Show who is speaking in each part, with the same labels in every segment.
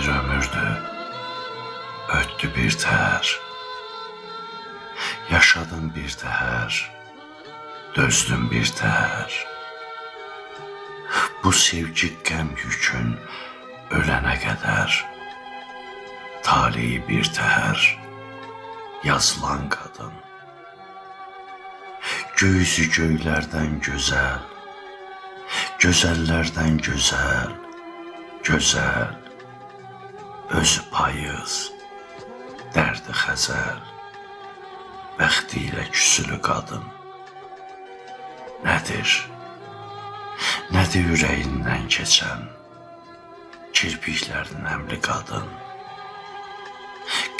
Speaker 1: bir ömürdü, öttü bir təhər. Yaşadım bir təhər, dözdüm bir təhər. Bu sevgi qəm yükün ölənə qədər. Taleyi bir təhər, yazılan qadın. Göğüsü göylərdən gözəl, gözəllərdən gözəl, gözəl. Özü payız, dərdi xəzəl, bəxtilə küsülü qadın. Nədir? Nədir ürəyindən keçən, kirpiklərin əmli qadın?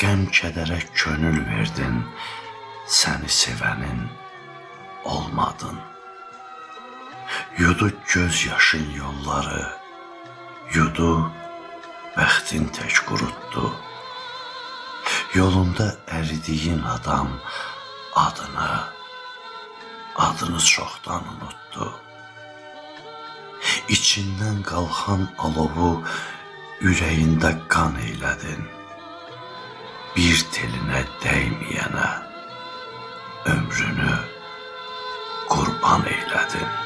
Speaker 1: Qəm kədərə könül verdin, səni sevənin olmadın. Yudu göz yaşın yolları, yudu bəxtin tək qurutdu. Yolunda əridiyin adam adını çoxdan unutdu. İçindən qalxan alovu ürəyində qan eylədin. Bir telinə dəyməyənə ömrünü qurban eylədin.